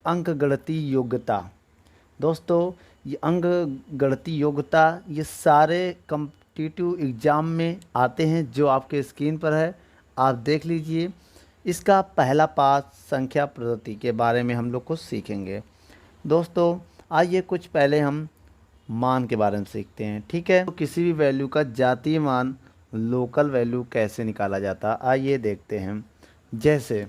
अंक गणितीय योग्यता। दोस्तों ये अंक गणितीय योग्यता ये सारे कम्पिटिटिव एग्ज़ाम में आते हैं, जो आपके स्क्रीन पर है आप देख लीजिए। इसका पहला पाठ संख्या पद्धति के बारे में हम लोग को सीखेंगे। दोस्तों आइए कुछ पहले हम मान के बारे में सीखते हैं, ठीक है। तो किसी भी वैल्यू का जातीय मान लोकल वैल्यू कैसे निकाला जाता है आइए देखते हैं। जैसे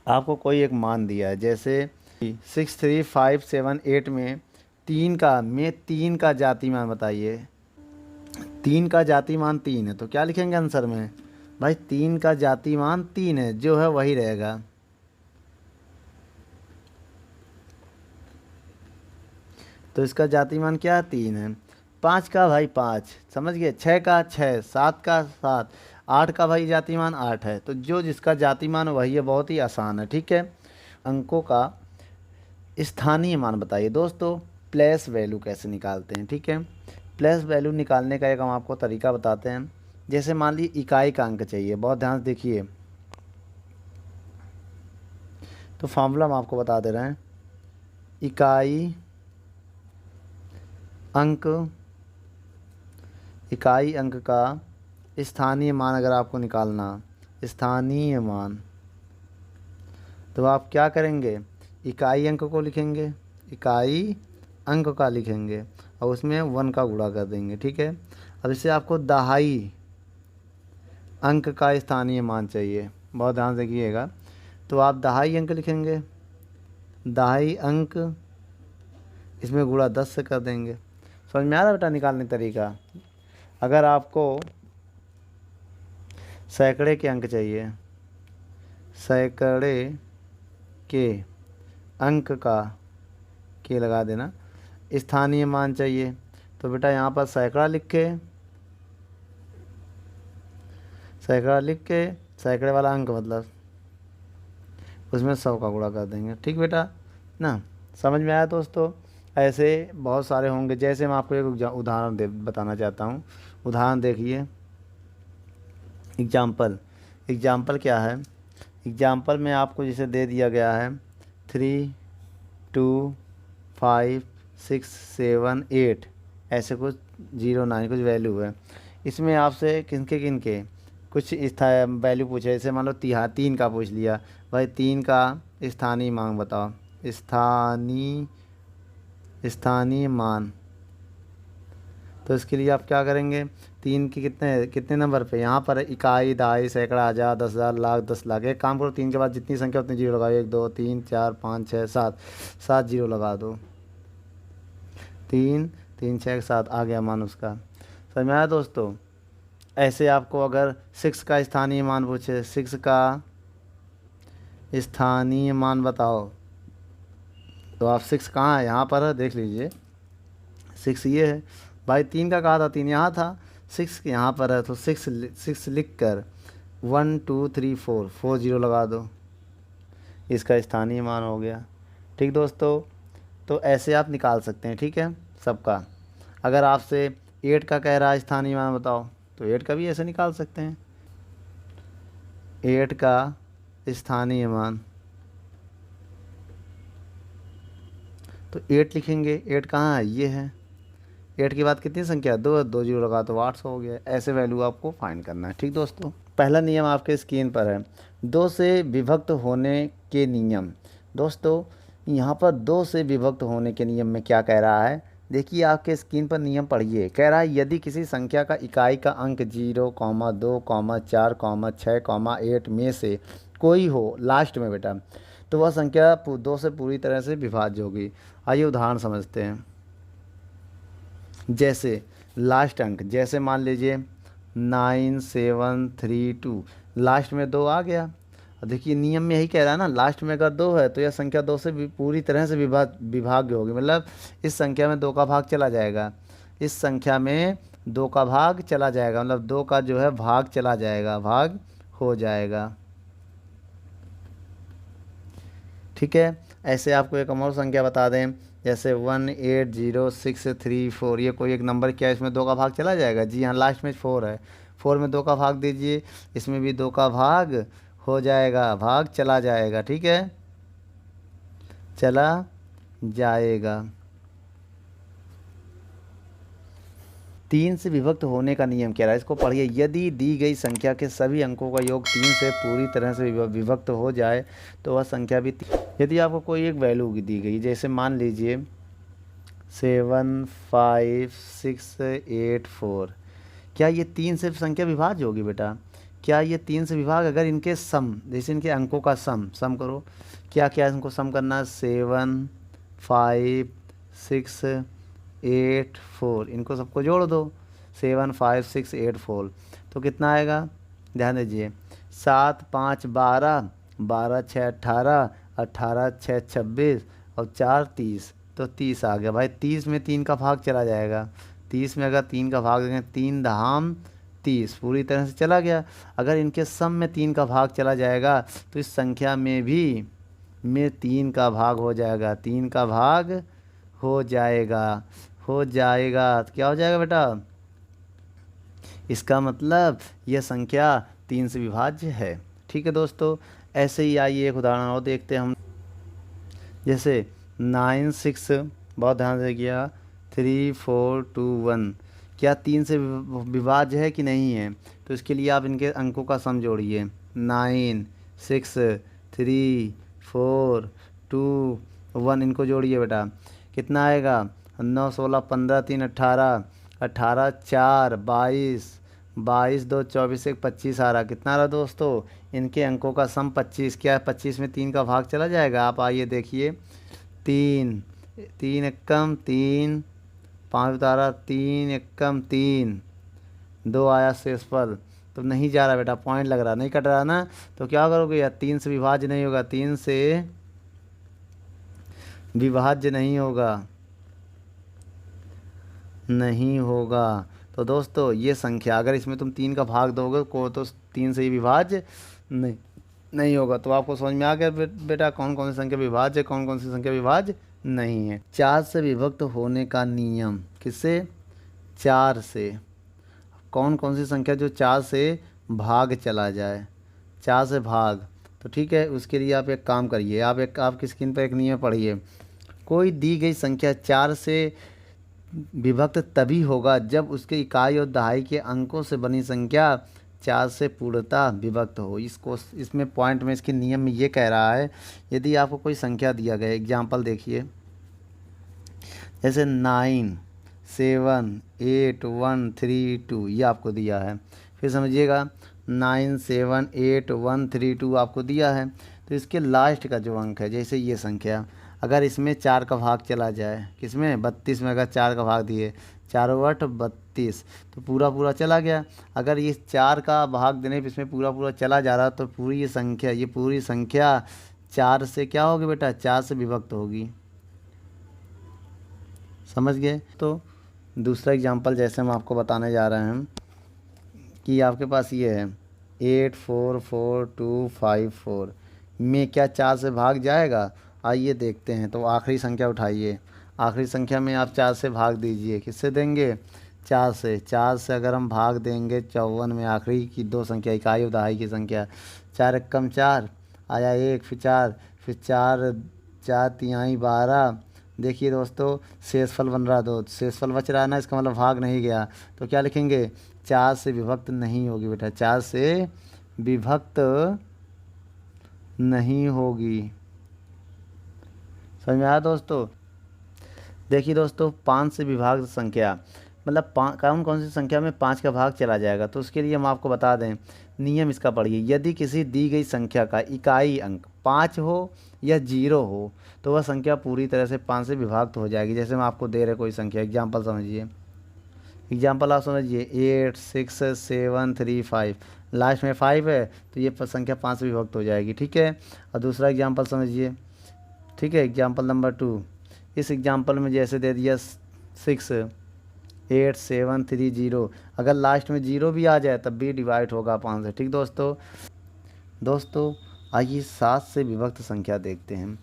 आपको कोई एक मान दिया है, जैसे 63578 में तीन का जातीय मान बताइए। 3 का जातीय मान 3 है, तो क्या लिखेंगे आंसर में? भाई 3 का जातीय मान 3 है, जो है वही रहेगा। तो इसका जातीय मान क्या है? 3 है। 5 का भाई 5, समझ गए। 6 का 6, 7 का 7, 8 का भाई जातीय मान 8 है। तो जो जिसका जातीय मान वही है, बहुत ही आसान है, ठीक है। अंकों का स्थानीय मान बताइए। दोस्तों प्लेस वैल्यू कैसे निकालते हैं, ठीक है। प्लेस वैल्यू निकालने का एक हम आपको तरीका बताते हैं। जैसे मान लीजिए इकाई का अंक चाहिए, बहुत ध्यान से देखिए। तो फॉर्मूला हम आपको बता दे रहे हैं। इकाई अंक का स्थानीय मान अगर आपको निकालना, स्थानीय मान, तो आप क्या करेंगे? इकाई अंक को लिखेंगे, इकाई अंक का लिखेंगे और उसमें 1 का गुणा कर देंगे, ठीक है। अब इससे आपको दहाई अंक का स्थानीय मान चाहिए, बहुत ध्यान से देखिएगा। तो आप दहाई अंक लिखेंगे, दहाई अंक, इसमें गुणा 10 से कर देंगे। समझ में आ रहा बेटा निकालने का तरीका? अगर आपको सैकड़े के अंक चाहिए, सैकड़े के अंक का के लगा देना, स्थानीय मान चाहिए, तो बेटा यहाँ पर सैकड़ा लिख के सैकड़े वाला अंक मतलब उसमें 100 का गुणा कर देंगे, ठीक बेटा ना। समझ में आया दोस्तों? ऐसे बहुत सारे होंगे। जैसे मैं आपको एक उदाहरण बताना चाहता हूँ। उदाहरण देखिए। एग्जाम्पल क्या है? एग्जाम्पल में आपको जैसे दे दिया गया है 3 2 5 6 7 8, ऐसे कुछ 0 9 कुछ वैल्यू है। इसमें आपसे किनके कुछ वैल्यू पूछे। जैसे मान लो 3 का पूछ लिया, भाई 3 का स्थानीय मान बताओ। स्थानीय मान, तो इसके लिए आप क्या करेंगे? 3 के कितने नंबर पे? यहाँ पर इकाई, दहाई, सैकड़ा, हज़ार, 10,000, लाख, 10 लाख। एक काम करो, 3 के बाद जितनी संख्या उतनी जीरो लगाओ। 1 2 3 4 5 6 7, 7 जीरो लगा दो। 3 3 6 7 आ गया मान उसका। समझ में आया दोस्तों? ऐसे आपको अगर 6 का स्थानीय मान पूछे, 6 का स्थानीय मान बताओ, तो आप 6 कहाँ है? यहाँ पर है, देख लीजिए। 6 ये है भाई। 3 का कहा था? 3 यहाँ था। 6 यहाँ पर है, तो 6 लिख कर 1 2 3 4 4 जीरो लगा दो, इसका स्थानीय मान हो गया, ठीक दोस्तों। तो ऐसे आप निकाल सकते हैं, ठीक है सबका। अगर आपसे 8 का कह रहा है स्थानीय मान बताओ, तो 8 का भी ऐसे निकाल सकते हैं। 8 का स्थानीय मान, तो 8 लिखेंगे। 8 कहाँ है? ये है। 8 के बाद कितनी संख्या? 2, 2 जीरो लगा तो 800 हो गया। ऐसे वैल्यू आपको फाइंड करना है, ठीक दोस्तों। पहला नियम आपके स्क्रीन पर है, 2 से विभक्त होने के नियम। दोस्तों यहाँ पर 2 से विभक्त होने के नियम में क्या कह रहा है? देखिए आपके स्क्रीन पर नियम पढ़िए। कह रहा है यदि किसी संख्या का इकाई का अंक 0, 2, 4, 6, 8 में से कोई हो लास्ट में बेटा, तो वह संख्या 2 से पूरी तरह से विभाज्य होगी। आइए उदाहरण समझते हैं। जैसे लास्ट अंक, जैसे मान लीजिए 9732, लास्ट में 2 आ गया। देखिए नियम में यही कह रहा है ना, लास्ट में अगर 2 है तो यह संख्या 2 से पूरी तरह से विभाज्य होगी। मतलब इस संख्या में 2 का भाग चला जाएगा, इस संख्या में 2 का भाग चला जाएगा, मतलब 2 का जो है भाग चला जाएगा, भाग हो जाएगा, ठीक है। ऐसे आपको एक और संख्या बता दें, जैसे 180634, ये कोई एक नंबर क्या है, इसमें 2 का भाग चला जाएगा? जी हाँ, लास्ट में 4 है। 4 में 2 का भाग दीजिए, इसमें भी 2 का भाग हो जाएगा, भाग चला जाएगा, ठीक है। चला जाएगा। 3 से विभक्त होने का नियम कह रहा है, इसको पढ़िए। यदि दी गई संख्या के सभी अंकों का योग 3 से पूरी तरह से विभक्त हो जाए तो वह संख्या भी यदि आपको कोई एक वैल्यू दी गई, जैसे मान लीजिए 7 5 6 8 4, क्या ये 3 से संख्या विभाज्य होगी बेटा? क्या ये 3 से विभाग, अगर इनके सम, जैसे इनके अंकों का सम करो, क्या क्या इनको सम करना है? 7 5 6 8 4, इनको सबको जोड़ दो। 7 5 6 8 4 तो कितना आएगा? ध्यान दीजिए, 7 5 12, 12 6 18, 18 6 26 और 4 30, तो 30 आ गया भाई। 30 में 3 का भाग चला जाएगा। 30 में अगर 3 का भाग देंगे, 3 धाम 30 पूरी तरह से चला गया। अगर इनके सम में 3 का भाग चला जाएगा तो इस संख्या में भी 3 का भाग हो जाएगा। 3 का भाग हो जाएगा, हो जाएगा। तो क्या हो जाएगा बेटा? इसका मतलब यह संख्या 3 से विभाज्य है। ठीक है दोस्तों, ऐसे ही आइए एक उदाहरण और देखते हैं हम। जैसे 9 6, बहुत ध्यान से किया, 3 4 2 1, क्या 3 से विभाज्य है कि नहीं है? तो इसके लिए आप इनके अंकों का सम जोड़िए। 9 6 3 4 2 1, इनको जोड़िए बेटा, कितना आएगा? 9 16 15 3 18, 18 4 22, 22 2 24 1 25 आ रहा। कितना आ रहा दोस्तों? इनके अंकों का सम 25। क्या है? 25 में 3 का भाग चला जाएगा। आप आइए देखिए, 3 3 एकम 3, 5 उतारा, 3 एकम 3, 2 आया शेषफल, तो नहीं जा रहा बेटा, पॉइंट लग रहा, नहीं कट रहा ना। तो क्या करोगे यार? 3 से विभाज्य नहीं होगा, 3 से विभाज्य नहीं होगा, नहीं होगा। तो दोस्तों ये संख्या, अगर इसमें तुम 3 का भाग दोगे को, तो 3 से ही विभाज्य नहीं होगा। तो आपको समझ में आ गया बेटा कौन कौन सी संख्या विभाज्य है, कौन कौन सी संख्या विभाज्य नहीं है। 4 से विभक्त होने का नियम, किससे? 4 से। कौन कौन सी संख्या जो 4 से भाग चला जाए, 4 से भाग, तो ठीक है, उसके लिए आप एक काम करिए, आपकी स्क्रीन पर एक नियम पढ़िए। कोई दी गई संख्या 4 से विभक्त तभी होगा जब उसके इकाई और दहाई के अंकों से बनी संख्या 4 से पूर्णतः विभक्त हो। इसमें पॉइंट में, इसके नियम में ये कह रहा है, यदि आपको कोई संख्या दिया गया, एग्जाम्पल देखिए, जैसे 9 7 8 1 3 2, ये आपको दिया है। फिर समझिएगा, 9 7 8 1 3 2 आपको दिया है। तो इसके लास्ट का जो अंक है, जैसे ये संख्या, अगर इसमें 4 का भाग चला जाए, किसमें? 32 में अगर 4 का भाग दिए, 4 8 32, तो पूरा पूरा चला गया। अगर ये 4 का भाग देने पर इसमें पूरा पूरा चला जा रहा, तो पूरी ये पूरी संख्या 4 से क्या होगी बेटा? 4 से विभक्त होगी। समझ गए? तो दूसरा एग्जांपल जैसे हम आपको बताने जा रहे हैं कि आपके पास ये है 8 4 4 2 5 4 में क्या 4 से भाग जाएगा? आइए देखते हैं। तो आखिरी संख्या उठाइए, आखिरी संख्या में आप 4 से भाग दीजिए। किससे देंगे? 4 से। 4 से अगर हम भाग देंगे 54 में, आखिरी की 2 संख्या, इकाई और दहाई की संख्या, 4 एकम 4 आया 1, फिर 4, फिर 4 4 तिहाई 12। देखिए दोस्तों, शेषफल बन रहा, 2 शेषफल बच रहा है ना, इसका मतलब भाग नहीं गया। तो क्या लिखेंगे? 4 से विभक्त नहीं होगी बेटा, 4 से विभक्त नहीं होगी। समझ में आया दोस्तों? देखिए दोस्तों, 5 से विभाज्य संख्या, मतलब कौन कौन सी संख्या में 5 का भाग चला जाएगा? तो उसके लिए हम आपको बता दें, नियम इसका पढ़िए। यदि किसी दी गई संख्या का इकाई अंक 5 हो या 0 हो तो वह संख्या पूरी तरह से 5 से विभक्त हो जाएगी। जैसे हम आपको दे रहे कोई संख्या, एग्जाम्पल समझिए, एग्जाम्पल आप समझिए, 8 6 7 3 5, लास्ट में 5 है, तो ये संख्या 5 से विभक्त हो जाएगी। ठीक है। और दूसरा एग्जाम्पल समझिए, ठीक है, एग्जाम्पल नंबर 2। इस एग्जाम्पल में जैसे दे दिया 6 8 7 3 0, अगर लास्ट में 0 भी आ जाए तब भी डिवाइड होगा 5 से। ठीक दोस्तों आइए 7 से विभक्त संख्या देखते हैं।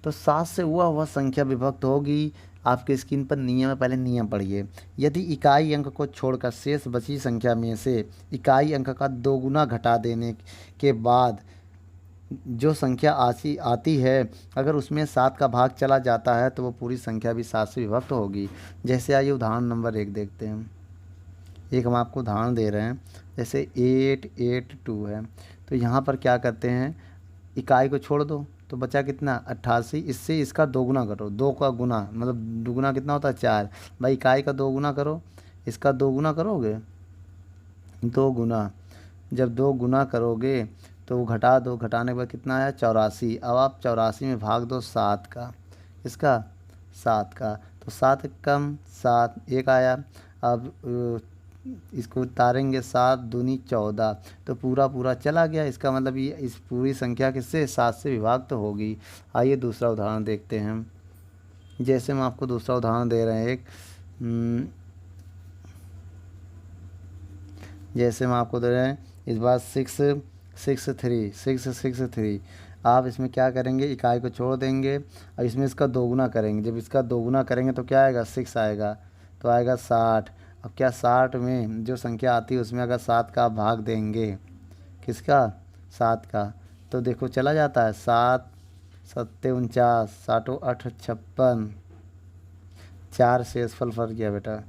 तो 7 से हुआ संख्या विभक्त होगी। आपके स्क्रीन पर नियम है, पहले नियम पढ़िए। यदि इकाई अंक को छोड़कर शेष बची संख्या में से इकाई अंक का 2 गुना घटा देने के बाद जो संख्या आती है अगर उसमें 7 का भाग चला जाता है तो वो पूरी संख्या भी 7 से विभक्त होगी। जैसे आइए उदाहरण नंबर 1 देखते हैं। एक हम आपको उदाहरण दे रहे हैं, जैसे 882 है। तो यहाँ पर क्या करते हैं, इकाई को छोड़ दो तो बचा कितना 88। इससे इसका दोगुना करो, 2 का गुना मतलब दुगुना कितना होता है 4। भाई इकाई का दोगुना करो, इसका दोगुना करोगे, 2 गुना। जब 2 गुना करोगे तो घटा दो, घटाने के बाद कितना आया 84। अब आप 84 में भाग दो 7 का, इसका 7 का, तो 7 कम 7 1 आया। अब इसको उतारेंगे 7 दूनी 14, तो पूरा पूरा चला गया। इसका मतलब ये इस पूरी संख्या किससे 7 से विभाक्त तो होगी। आइए दूसरा उदाहरण देखते हैं। जैसे हम आपको दूसरा उदाहरण दे रहे हैं एक, जैसे हम आपको दे रहे हैं इस बार 663। आप इसमें क्या करेंगे, इकाई को छोड़ देंगे और इसमें इसका दोगुना करेंगे। जब इसका दोगुना करेंगे तो क्या आएगा 6 आएगा, तो आएगा 60। अब क्या 60 में जो संख्या आती है उसमें अगर 7 का भाग देंगे, किसका 7 का, तो देखो चला जाता है 7 सत्ते 49, 7 8 56, 4 शेषफल फल गया बेटा,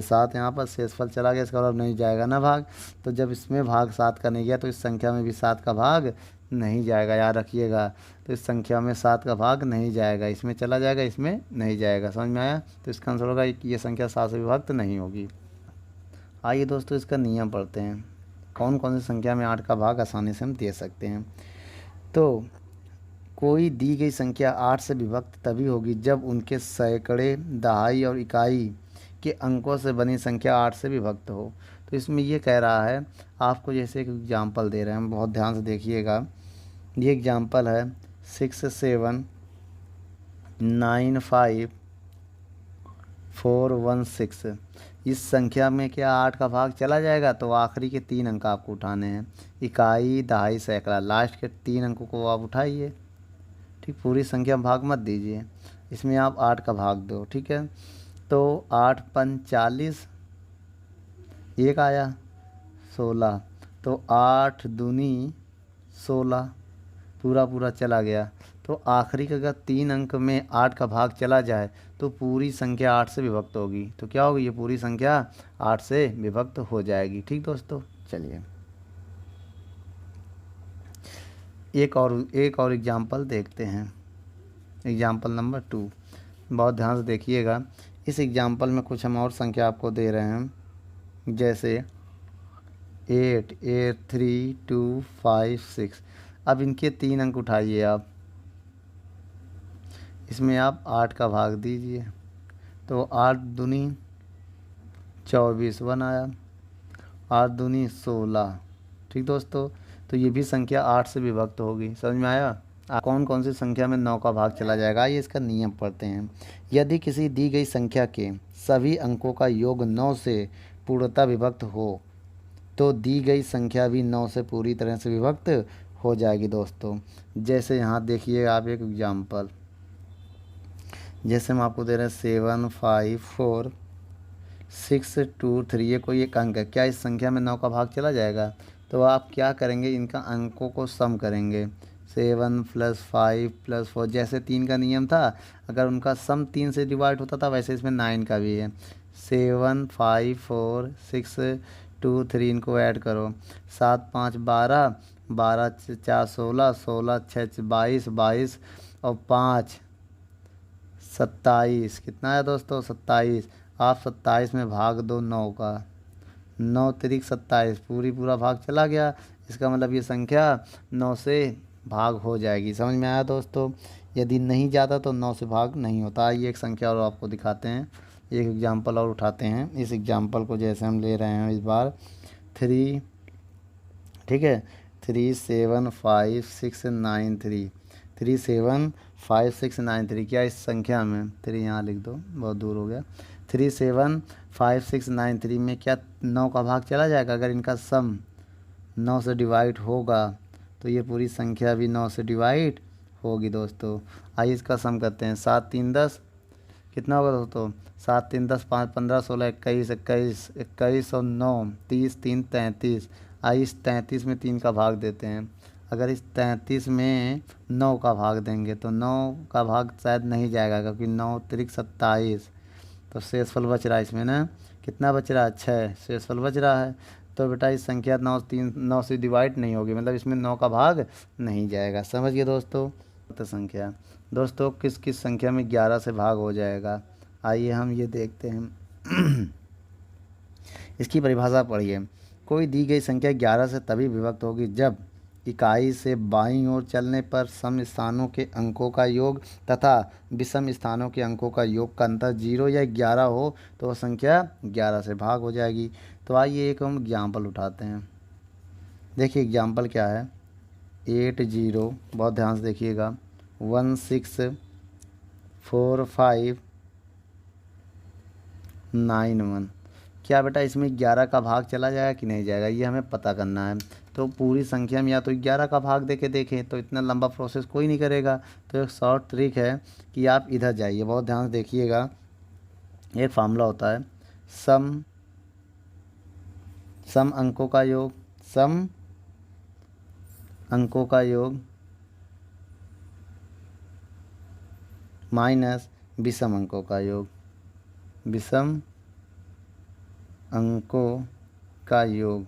7 यहाँ पर शेषफल चला गया, इसका मतलब नहीं जाएगा ना भाग। तो जब इसमें भाग 7 का नहीं गया तो इस संख्या में भी 7 का भाग नहीं जाएगा, याद रखिएगा। तो इस संख्या में 7 का भाग नहीं जाएगा, इसमें चला जाएगा, इसमें नहीं जाएगा। समझ में आया? तो इसका आंसर होगा ये संख्या 7 से विभक्त नहीं होगी। आइए दोस्तों इसका नियम पढ़ते हैं, कौन कौन सी संख्या में 8 का भाग आसानी से हम दे सकते हैं। तो कोई दी गई संख्या 8 से विभक्त तभी होगी जब उनके सैकड़े, दहाई और इकाई के अंकों से बनी संख्या 8 से विभक्त हो। तो इसमें ये कह रहा है, आपको जैसे एक एग्जांपल दे रहे हैं, बहुत ध्यान से देखिएगा। ये एग्जांपल है 6795416। इस संख्या में क्या 8 का भाग चला जाएगा, तो आखिरी के 3 अंक आपको उठाने हैं, इकाई, दहाई, सैकड़ा, लास्ट के 3 अंकों को आप उठाइए। ठीक, पूरी संख्या में भाग मत दीजिए, इसमें आप 8 का भाग दो। ठीक है, तो 8 पंच 40, एक आया 16, तो 8 दूनी 16, पूरा पूरा चला गया। तो आखिरी का अगर 3 अंक में 8 का भाग चला जाए तो पूरी संख्या 8 से विभक्त होगी। तो क्या होगी, ये पूरी संख्या 8 से विभक्त हो जाएगी। ठीक दोस्तों, चलिए एक और एग्जाम्पल देखते हैं। एग्जाम्पल नंबर 2, बहुत ध्यान से देखिएगा। इस एग्जाम्पल में कुछ हम और संख्या आपको दे रहे हैं, जैसे 8 8 3 2 5 6। अब इनके 3 अंक उठाइए आप, इसमें आप 8 का भाग दीजिए, तो 8 दूनी 24 1 आया, 8 दूनी 16। ठीक दोस्तों, तो ये भी संख्या 8 से विभक्त होगी। समझ में आया? कौन कौन सी संख्या में 9 का भाग चला जाएगा, ये इसका नियम पढ़ते हैं। यदि किसी दी गई संख्या के सभी अंकों का योग 9 से पूर्णतः विभक्त हो तो दी गई संख्या भी 9 से पूरी तरह से विभक्त हो जाएगी दोस्तों। जैसे यहाँ देखिए आप एक एग्जाम्पल, जैसे हम आपको दे रहे हैं 7 5 4 6 2 3, ये कोई एक अंक है। क्या इस संख्या में 9 का भाग चला जाएगा? तो आप क्या करेंगे, इनका अंकों को सम करेंगे, 7 + 5 + 4, जैसे 3 का नियम था, अगर उनका सम 3 से डिवाइड होता था वैसे इसमें 9 का भी है। 7 5 4 6 2 3, इनको ऐड करो, 7 5 12, 12 4 16, 16 6 22, 22 और 5 27। कितना है दोस्तों 27। आप 27 में भाग दो 9 का, 9 तिरिक 27, पूरा भाग चला गया। इसका मतलब ये संख्या 9 से भाग हो जाएगी। समझ में आया दोस्तों? यदि नहीं जाता तो 9 से भाग नहीं होता। ये एक संख्या और आपको दिखाते हैं, एक एग्जाम्पल और उठाते हैं। इस एग्जाम्पल को जैसे हम ले रहे हैं इस बार 3, ठीक है, 3 7 5 6 9 3, 3 7 5 6 9 3। क्या इस संख्या में 3 यहाँ लिख दो, बहुत दूर हो गया। 3 7 5 6 9 3 में क्या 9 का भाग चला जाएगा? अगर इनका सम 9 से डिवाइड होगा तो ये पूरी संख्या भी 9 से डिवाइड होगी दोस्तों। आइए इसका सम करते हैं। 7 3 10, कितना होगा दोस्तों? 7 3 10, 5 15 16 21 21 21 और 9 30, 3 33। आइए इस 33 में 3 का भाग देते हैं, अगर इस 33 में 9 का भाग देंगे तो 9 का भाग शायद नहीं जाएगा, क्योंकि 9 त्रिक 27, तो शेषफल बच रहा है इसमें ना, कितना बच रहा है, 6 शेषफल बच रहा है। तो बेटा इस संख्या 9 से डिवाइड नहीं होगी, मतलब इसमें 9 का भाग नहीं जाएगा। समझ गए दोस्तों। तो संख्या दोस्तों किस किस संख्या में 11 से भाग हो जाएगा, आइए हम ये देखते हैं। इसकी परिभाषा पढ़िए। कोई दी गई संख्या 11 से तभी विभक्त होगी जब इकाई से बाईं ओर चलने पर सम स्थानों के अंकों का योग तथा विषम स्थानों के अंकों का योग का अंतर 0 या 11 हो तो वह संख्या 11 से भाग हो जाएगी। तो आइए एक हम एग्जाम्पल उठाते हैं। देखिए एग्जाम्पल क्या है, 80, बहुत ध्यान से देखिएगा, 164591। क्या बेटा इसमें 11 का भाग चला जाएगा कि नहीं जाएगा, ये हमें पता करना है। तो पूरी संख्या में या तो 11 का भाग देके देखें, तो इतना लंबा प्रोसेस कोई नहीं करेगा। तो एक शॉर्ट ट्रिक है कि आप इधर जाइए, बहुत ध्यान से देखिएगा। एक फार्मूला होता है, सम सम अंकों का योग, सम अंकों का योग माइनस विषम अंकों का योग, विषम अंकों का योग।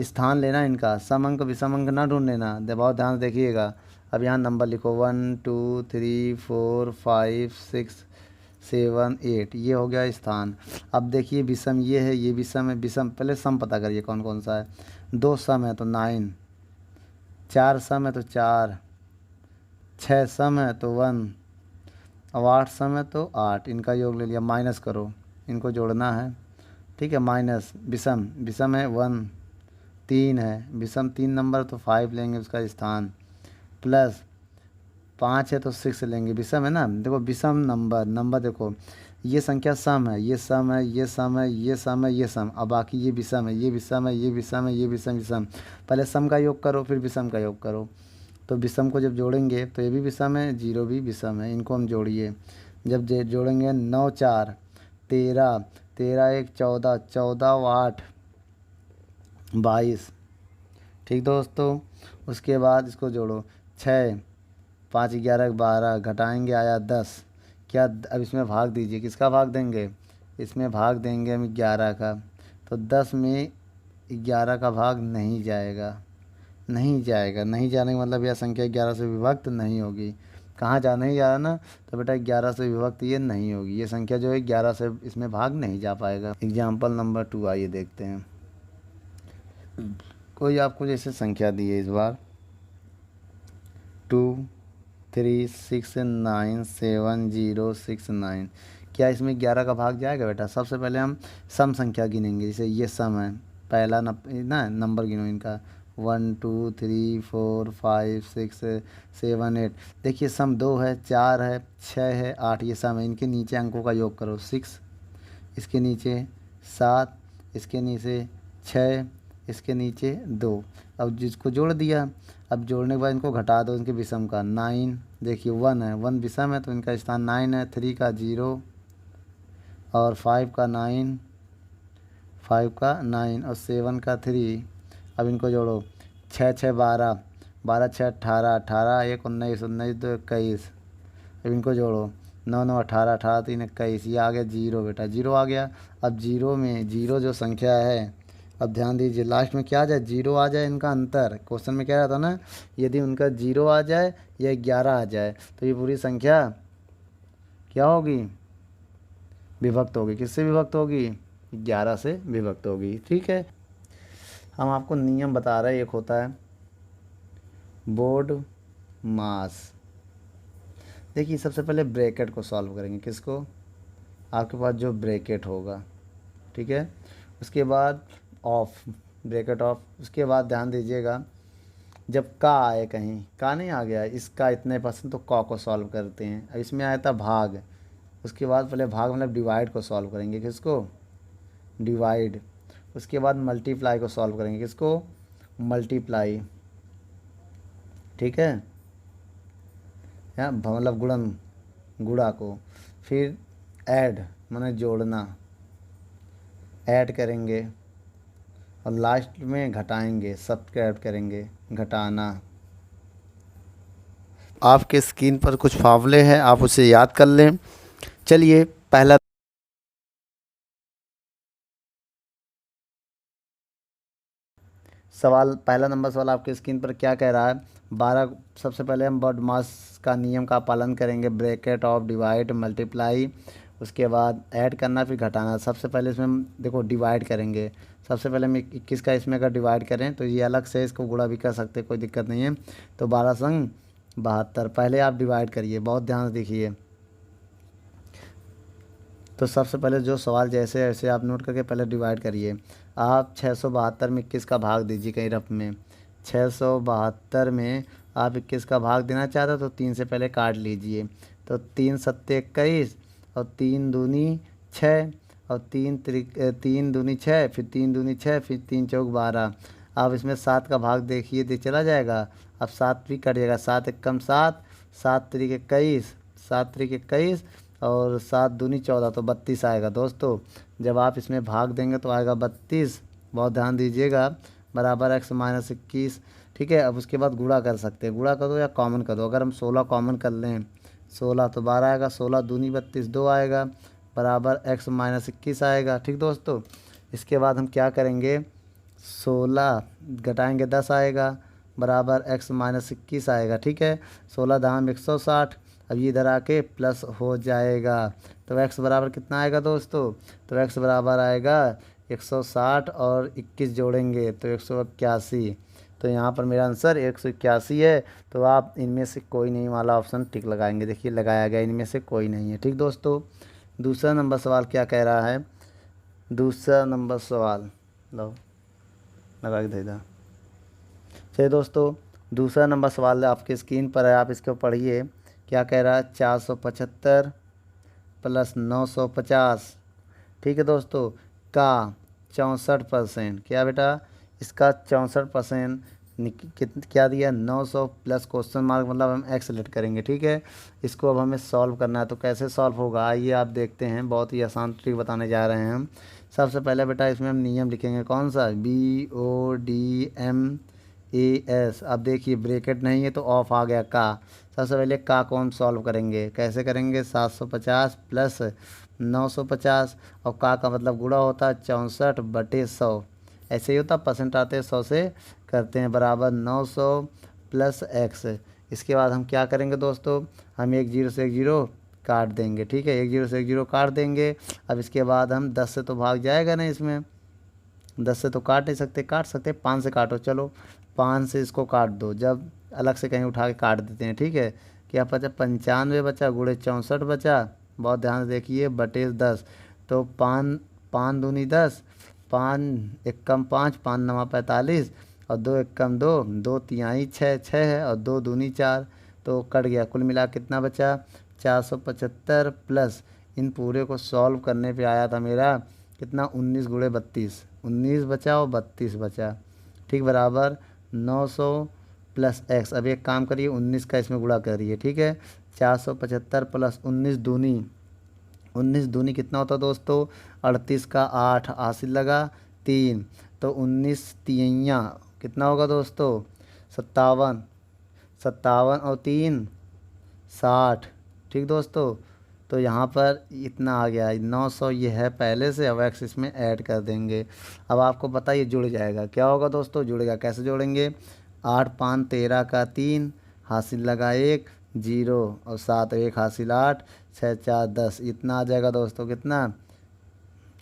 स्थान लेना इनका, सम अंक विषम अंक ना ढूंढ लेना, बहुत ध्यान से देखिएगा। अब यहाँ नंबर लिखो 1 2 3 4 5 6 7 8, ये हो गया स्थान। अब देखिए विषम ये है, ये विषम है, विषम पहले सम पता करिए कौन कौन सा है। 2 सम है तो 9, 4 सम है तो 4, 6 सम है तो 1, अब 8 सम है तो 8। इनका योग ले लिया, माइनस करो, इनको जोड़ना है, ठीक है। माइनस विषम, विषम है 1, 3 है, विषम 3 नंबर तो 5 लेंगे उसका स्थान, प्लस 5 है तो 6 लेंगे, विषम है ना। देखो विषम नंबर देखो, ये संख्या सम है, ये सम है, ये सम है, ये सम है, ये सम, अब बाकी ये विषम है, ये विषम है, ये विषम है, ये विषम। पहले सम का योग करो फिर विषम का योग करो। तो विषम को जब जोड़ेंगे तो ये भी विषम है, 0 भी विषम है, इनको हम जोड़िए। जब जोड़ेंगे 9 4 13, 13 1 14, 14 8 22, ठीक दोस्तों। उसके बाद इसको जोड़ो, 6 5 11 12, घटाएंगे आया 10। क्या अब इसमें भाग दीजिए, किसका भाग देंगे, इसमें भाग देंगे हम 11 का। तो 10 में 11 का भाग नहीं जाएगा, नहीं जाएगा, नहीं जाने का मतलब यह संख्या 11 से विभक्त नहीं होगी। कहाँ जा नहीं जा रहा ना, तो बेटा 11 से विभक्त ये नहीं होगी, ये संख्या जो है 11 से इसमें भाग नहीं जा पाएगा। एग्जाम्पल नंबर 2 आइए देखते हैं। कोई आपको जैसे संख्या दी है इस बार 2 3 6 9 7 0 6 9, क्या इसमें 11 का भाग जाएगा बेटा। सबसे पहले हम सम संख्या गिनेंगे, जैसे ये सम है, पहला नंबर गिनो इनका 1 2 3 4 5 6 7 8। देखिए सम 2 है, 4 है, 6 है, 8, ये सम है। इनके नीचे अंकों का योग करो, 6, इसके नीचे 7, इसके नीचे 6, इसके नीचे 2। अब जिसको जोड़ दिया, अब जोड़ने के बाद इनको घटा दो इनके विषम का, 9, देखिए 1 है, 1 विषम है तो इनका स्थान 9 है, 3 का 0 और 5 का 9, 5 का 9 और 7 का 3। अब इनको जोड़ो, 6 6 12, 12 6 18, 18 1 19, 19 2 21। अब इनको जोड़ो, 9 9 18, 18 3 21, ये आ गया 0 बेटा, 0 आ गया। अब 0 में 0 जो संख्या है, अब ध्यान दीजिए लास्ट में क्या आ जाए, 0 आ जाए, इनका अंतर क्वेश्चन में क्या रहता ना, यदि उनका 0 आ जाए या 11 आ जाए तो ये पूरी संख्या क्या होगी, विभक्त होगी। किससे विभक्त होगी, 11 से विभक्त होगी, ठीक है। हम आपको नियम बता रहे हैं, एक होता है बोर्ड मास। देखिए सबसे पहले ब्रैकेट को सॉल्व करेंगे, किसको, आपके पास जो ब्रैकेट होगा, ठीक है। उसके बाद ऑफ, ब्रैकेट ऑफ। उसके बाद ध्यान दीजिएगा, जब का आए, कहीं का नहीं आ गया, इसका इतने परसेंट, तो का को सॉल्व करते हैं। अब इसमें आया था भाग, उसके बाद पहले भाग मतलब डिवाइड को सॉल्व करेंगे, किसको, डिवाइड। उसके बाद मल्टीप्लाई को सॉल्व करेंगे, किसको, मल्टीप्लाई, ठीक है, या मतलब गुणन, गुणा को। फिर ऐड माने जोड़ना, ऐड करेंगे और लास्ट में घटाएंगे, सब ऐड करेंगे, घटाना। आपके स्क्रीन पर कुछ फार्मूले हैं, आप उसे याद कर लें। चलिए पहला सवाल, पहला नंबर सवाल आपके स्क्रीन पर क्या कह रहा है। 12, सबसे पहले हम बॉडमास का नियम का पालन करेंगे, ब्रैकेट ऑफ डिवाइड मल्टीप्लाई, उसके बाद ऐड करना फिर घटाना। सबसे पहले इसमें हम देखो डिवाइड करेंगे। सबसे पहले हम 21 का इसमें अगर डिवाइड करें तो ये अलग से इसको गुणा भी कर सकते हैं, कोई दिक्कत नहीं है। तो 12 संग 72, पहले आप डिवाइड करिए, बहुत ध्यान से देखिए। तो सबसे पहले जो सवाल जैसे ऐसे आप नोट करके पहले डिवाइड करिए। आप 672 में 21 का भाग दीजिए कहीं रफ में। 672 में आप 21 का भाग देना चाहते हो तो 3 से पहले काट लीजिए। तो 3 सत्ते 21 और 3 दूनी 6 और 3 दूनी 6, फिर 3 दूनी 6, फिर 3 चौक 12। आप इसमें 7 का भाग देखिए, देख चला जाएगा। अब 7 भी कट जाएगा, 7 एकम 7, 7 त्रिक 21, 7 त्रिक 21 और 7 दूनी 14, तो 32 आएगा दोस्तों। जब आप इसमें भाग देंगे तो आएगा 32, बहुत ध्यान दीजिएगा, बराबर x-21। ठीक है, अब उसके बाद गुणा कर सकते हैं, गुणा कर दो या कॉमन कर दो। अगर हम 16 कॉमन कर लें, 16 तो 12 आएगा, 16 दूनी 32, 2 आएगा, बराबर x-21 आएगा। ठीक दोस्तों, इसके बाद हम क्या करेंगे, 16 घटाएंगे 10 आएगा, बराबर x-21 आएगा। ठीक है, 16 दाम 160, अब ये इधर आके प्लस हो जाएगा। तो x बराबर कितना आएगा दोस्तों, तो x बराबर आएगा 160 और 21 जोड़ेंगे तो 181। तो यहाँ पर मेरा आंसर 181 है। तो आप इनमें से कोई नहीं वाला ऑप्शन टिक लगाएंगे, देखिए लगाया गया, इनमें से कोई नहीं है। ठीक दोस्तों, दूसरा नंबर सवाल क्या कह रहा है। दूसरा नंबर सवाल लो लगा के दे दा। चलिए दोस्तों, दूसरा नंबर सवाल आपके स्क्रीन पर है, आप इसको पढ़िए। क्या कह रहा है, 475 प्लस 950। ठीक है दोस्तों, का 64%, क्या बेटा, इसका 64% क्या दिया, 900 प्लस क्वेश्चन मार्क, मतलब हम एक्स सेलेक्ट करेंगे। ठीक है, इसको अब हमें सॉल्व करना है। तो कैसे सॉल्व होगा आइए आप देखते हैं, बहुत ही आसान ट्रिक बताने जा रहे हैं हम। सबसे पहले बेटा इसमें हम नियम लिखेंगे, कौन सा, BODMAS। अब देखिए ब्रैकेट नहीं है तो ऑफ आ गया का। सबसे पहले का को हम सॉल्व करेंगे, कैसे करेंगे, 750 प्लस 950, और का मतलब गुणा होता है 64/100, ऐसे ही होता, परसेंट आते हैं 100 से करते हैं, बराबर 900 प्लस एक्स। इसके बाद हम क्या करेंगे दोस्तों, हम 1 0 से 1 0 काट देंगे। ठीक है, 1 0 से 1 0 काट देंगे। अब इसके बाद हम 10 से तो भाग जाएगा नहीं, इसमें 10 से तो काट नहीं सकते, काट सकते 5 से काटो, चलो 5 से इसको काट दो, जब अलग से कहीं उठा के काट देते हैं। ठीक है, क्या बचा, 95 बचा, गुणे 64 बचा, बहुत ध्यान से देखिए, बटे 10। तो 5 5 दूनी 10, 5 एकम 5, 5 नवा 45 और 2 एकम 2, 2 तिहाई 6, 6 है और 2 दूनी 4, तो कट गया। कुल मिला कितना बचा, 475 प्लस, इन पूरे को सॉल्व करने पे आया था मेरा कितना, 19 गुणे 32, 19 बचा और 32 बचा। ठीक, बराबर 900 प्लस एक्स। अब एक काम करिए, 19 का इसमें गुणा करिए। ठीक है, 475 प्लस 19 दूनी, 19 दूनी कितना होता दोस्तों, 38 का 8 हासिल लगा 3, तो 19 तिहैया कितना होगा दोस्तों, 57, 57 और 3 60। ठीक दोस्तों, तो यहाँ पर इतना आ गया 900, ये है पहले से, अब एक्स इसमें ऐड कर देंगे। अब आपको पता ये जुड़ जाएगा, क्या होगा दोस्तों, जुड़ेगा, कैसे जोड़ेंगे, 8 5 13 का 3 हासिल लगा 1 0 और 7 1 हासिल 8 6 4 10, इतना आ जाएगा दोस्तों, कितना,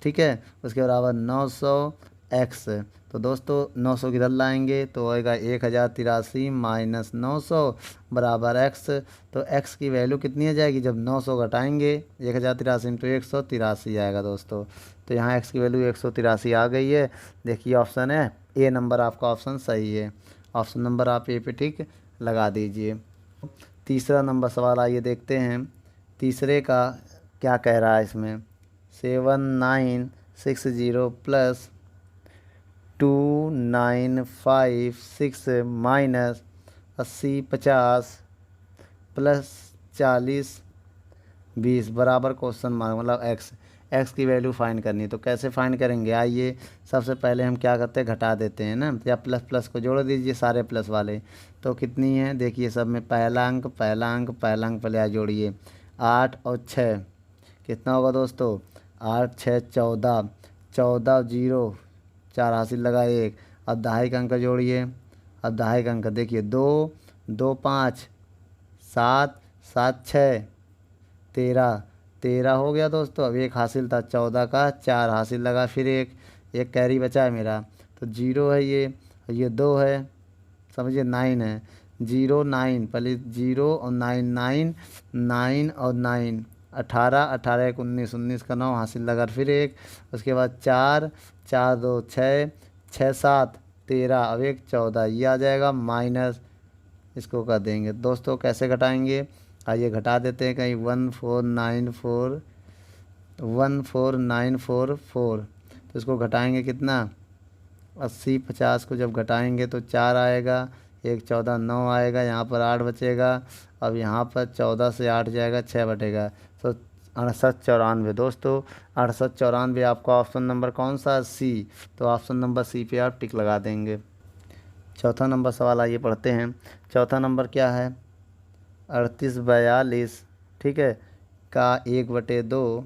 ठीक है, उसके बराबर 900 एक्स। तो दोस्तों 900 किधर लाएंगे तो आएगा 1083 माइनस 900 बराबर एक्स। तो एक्स की वैल्यू कितनी आ जाएगी, जब 900 घटाएंगे 1083 तो 183 आएगा दोस्तों। तो यहाँ एक्स की वैल्यू 183 आ गई है। देखिए ऑप्शन है ए नंबर, आपका ऑप्शन सही है, ऑप्शन नंबर आप ए पे टिक लगा दीजिए। तीसरा नंबर सवाल आइए देखते हैं, तीसरे का क्या कह रहा है इसमें, 7960 प्लस 2956 माइनस 80 50 प्लस 40 20 बराबर क्वेश्चन मार्क, मतलब एक्स। एक्स की वैल्यू फाइंड करनी है। तो कैसे फाइंड करेंगे, आइए सबसे पहले हम क्या करते हैं, घटा देते हैं ना, या प्लस प्लस को जोड़ दीजिए सारे प्लस वाले। तो कितनी है देखिए, सब में पहला अंक पहला अंक पहला अंक पहले जोड़िए, 8 और 6 कितना होगा दोस्तों, 8 6 14, 14 जीरो 4 हासिल लगा 1। अब दहाई का अंक जोड़िए, अब दहाई का अंक देखिए 2 2 5 7 7 6 13, 13 हो गया दोस्तों। अब एक हासिल था 14 का, 4 हासिल लगा, फिर एक कैरी बचा है मेरा, तो जीरो है ये 2 है, समझिए 9 है, 0 9 पहले 0 और 9 9 9 और 9 18, 18 एक 19, 19 का 9 हासिल लगा, फिर एक, उसके बाद 4 4 2 6 6 7 13, अब एक 14, ये आ जाएगा माइनस, इसको कर देंगे दोस्तों। कैसे घटाएंगे, आइए घटा देते हैं, कहीं 14944, तो इसको घटाएंगे कितना, 80 50 को जब घटाएंगे तो 4 आएगा, एक 14 9 आएगा, यहाँ पर 8 बचेगा, अब यहाँ पर 14 से 8 जाएगा, 6 बटेगा, तो 68 94 दोस्तों। 68 94 आपका ऑप्शन नंबर कौन सा, सी। तो ऑप्शन नंबर सी पे आप टिक लगा देंगे। चौथा नंबर सवाल आइए पढ़ते हैं। चौथा नंबर क्या है, 38 42, ठीक है, का 1/2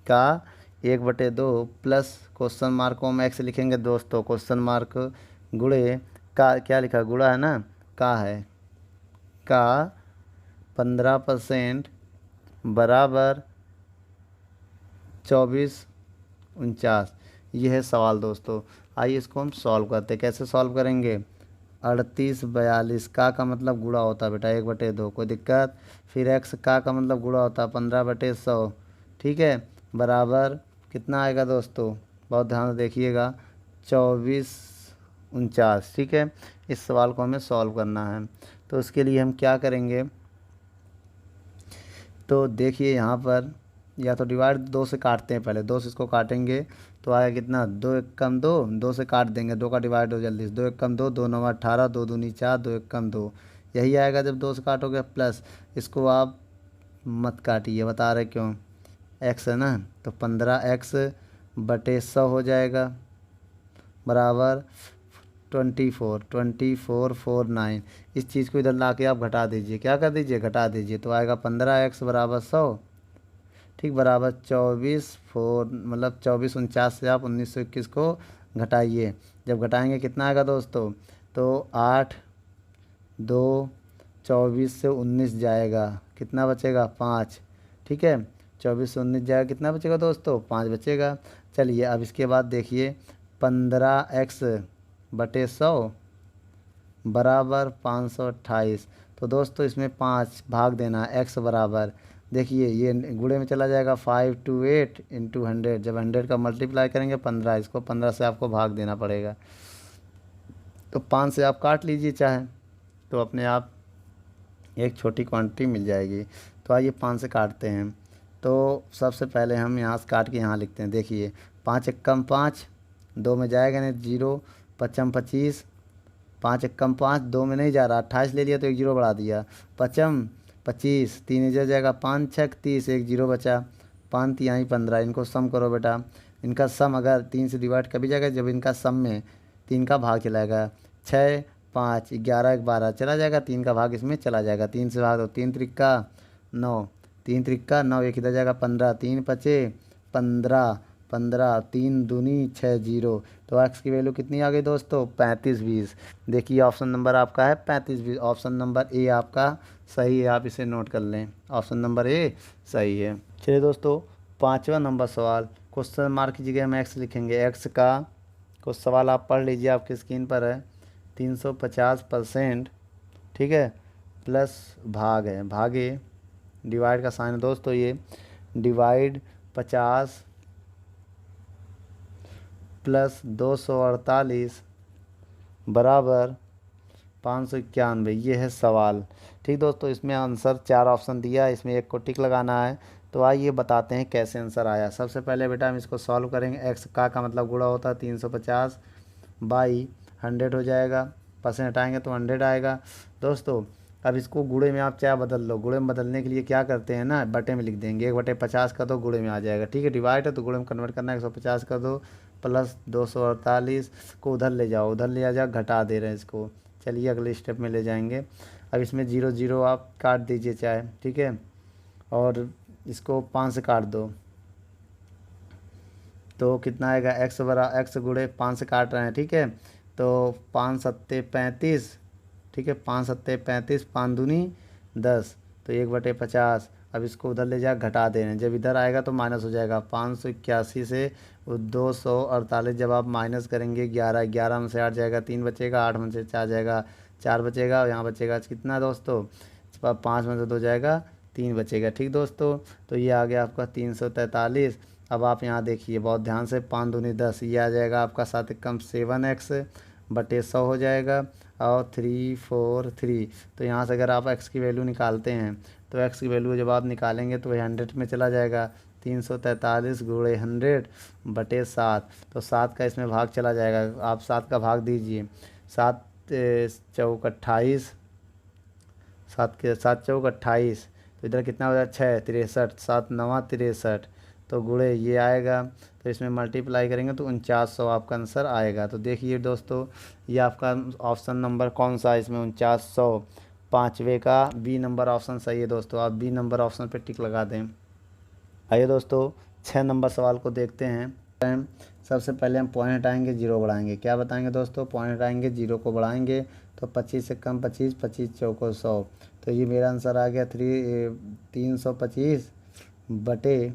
का 1/2 प्लस क्वेश्चन मार्क को हम एक्स लिखेंगे दोस्तों, क्वेश्चन मार्क गुणे का, क्या लिखा गुणा है ना, का है, का 15% बराबर 24 49, ये है सवाल दोस्तों। आइए इसको हम सॉल्व करते हैं। कैसे सॉल्व करेंगे, 38 42 का मतलब गुणा होता है बेटा 1/2, कोई दिक्कत। फिर एक्स का मतलब गुणा होता है 15/100, ठीक है, बराबर कितना आएगा दोस्तों, बहुत ध्यान से देखिएगा, 24 49, ठीक है। इस सवाल को हमें सॉल्व करना है, तो उसके लिए हम क्या करेंगे, तो देखिए यहाँ पर या तो डिवाइड 2 से काटते हैं, पहले 2 से इसको काटेंगे तो आएगा कितना, 2 1 कम 2, 2 से काट देंगे, 2 का डिवाइड हो जल्दी से, 2 1 कम 2, 2 9 18, 2 दूनी 4, 2 1 कम 2, यही आएगा जब 2 से काटोगे। प्लस इसको आप मत काटिए, बता रहे क्यों, एक्स है ना, तो 15x/100 हो जाएगा, बराबर 24 49। इस चीज़ को इधर ला के आप घटा दीजिए, क्या कर दीजिए, घटा दीजिए, तो आएगा 15x बराबर 100, ठीक, बराबर 24 मतलब 24 49 से आप 1921 को घटाइए। जब घटाएंगे कितना आएगा दोस्तों, तो 8 2 24 से 19 जाएगा, कितना बचेगा 5, ठीक है, 24 से 19 जाएगा, कितना बचेगा दोस्तों 5 बचेगा। चलिए अब इसके बाद देखिए 15x/100 बराबर 528, तो दोस्तों इसमें 5 भाग देना, x बराबर, देखिए ये गुणे में चला जाएगा, 5 2 8 इंटू 100, जब 100 का मल्टीप्लाई करेंगे 15, इसको 15 से आपको भाग देना पड़ेगा, तो 5 से आप काट लीजिए चाहे, तो अपने आप एक छोटी क्वांटिटी मिल जाएगी। तो आइए 5 से काटते हैं, तो सबसे पहले हम यहाँ से काट के यहाँ लिखते हैं, देखिए 5 1 कम 5, 2 में जाएगा नहीं, 0 5 25, 5 1 कम 5, 2 में नहीं जा रहा, 28 ले लिया तो एक जीरो बढ़ा दिया, 5 25, 3 इधर जाएगा, 5 6 30, एक जीरो बचा, 5 3 15, इनको सम करो बेटा, इनका सम अगर 3 से डिवाइड कभी जाएगा जब इनका सम में 3 का भाग चलाएगा, 6 5 11 1 12 चला जाएगा, 3 का भाग इसमें चला जाएगा, 3 से भाग दो, 3 त्रिक्का 9, 3 त्रिक्का 9, एक इधर जाएगा 15, 3 पचे 15 15, 3 दूनी 6 जीरो, तो एक्स की वैल्यू कितनी आ गई दोस्तों 35 20। देखिए ऑप्शन नंबर आपका है 35 20, ऑप्शन नंबर ए आपका सही है, आप इसे नोट कर लें, ऑप्शन नंबर ए सही है। चलिए दोस्तों 5वां नंबर सवाल, क्वेश्चन मार्क की जगह हम एक्स लिखेंगे, एक्स का कुछ सवाल आप पढ़ लीजिए, आपकी स्क्रीन पर है, 350%, ठीक है, प्लस भाग है, भागे डिवाइड का साइन है दोस्तों, ये डिवाइड 50 प्लस 248 बराबर 591, ये है सवाल, ठीक दोस्तों। इसमें आंसर 4 ऑप्शन दिया है, इसमें एक को टिक लगाना है, तो आइए बताते हैं कैसे आंसर आया। सबसे पहले बेटा हम इसको सॉल्व करेंगे, एक्स का मतलब गुणा होता है 350 बाई 100 हो जाएगा, परसेंट हटाएंगे तो 100 आएगा दोस्तों। अब इसको गुणे में आप क्या बदल लो, गुणे में बदलने के लिए क्या करते हैं ना, बटे में लिख देंगे, 1/50 कर दो, गुणे में आ जाएगा। ठीक है, डिवाइड है तो गुणे में कन्वर्ट करना है, 150 कर दो प्लस 248 को उधर ले जाओ, उधर ले आ जाओ, घटा दे रहे हैं इसको। चलिए अगले स्टेप में ले जाएंगे। अब इसमें 0 0 आप काट दीजिए चाहे, ठीक है, और इसको 5 से काट दो तो कितना आएगा, एक्स गुणे 5 से काट रहे हैं, ठीक है, तो 5 सत्ते 35, ठीक है, 5 सत्ते 35, 5 दूनी 10, तो 1/50। अब इसको उधर ले जा, घटा दे रहे हैं, जब इधर आएगा तो माइनस हो जाएगा, 581 से 248 जब आप माइनस करेंगे, 11 11 में से 8 जाएगा, 3 बचेगा, 8 में से 4 जाएगा, 4 बचेगा, और यहाँ बचेगा कितना दोस्तों, 5 में से 2 जाएगा, 3 बचेगा। ठीक दोस्तों, तो ये आ गया आपका 343। अब आप यहाँ देखिए बहुत ध्यान से, 5 दूनी 10, ये आ जाएगा आपका 7 एकम 7x बटे 100 हो जाएगा, और 343। तो यहाँ से अगर आप x की वैल्यू निकालते हैं तो x की वैल्यू जब आप निकालेंगे तो वही 100 में चला जाएगा, 343 गुणे 100 बटे 7, तो 7 का इसमें भाग चला जाएगा, आप 7 का भाग दीजिए, 7 चौक 28, 7 चौक 28, तो इधर कितना हो जाएगा, 6 63, 7 9 63, तो गुणे ये आएगा, तो इसमें मल्टीप्लाई करेंगे तो 4900 आपका आंसर आएगा। तो देखिए दोस्तों, ये आपका ऑप्शन नंबर कौन सा है इसमें, 4900, पाँचवें का बी नंबर ऑप्शन सही है दोस्तों, आप बी नंबर ऑप्शन पे टिक लगा दें। आइए दोस्तों 6 नंबर सवाल को देखते हैं। सबसे पहले हम पॉइंट हटाएंगे, जीरो बढ़ाएंगे। क्या बताएंगे दोस्तों, पॉइंट हटाएंगे, जीरो को बढ़ाएंगे, तो 25 से कम 25, 25 चौको 100, तो ये मेरा आंसर आ गया 325 बटे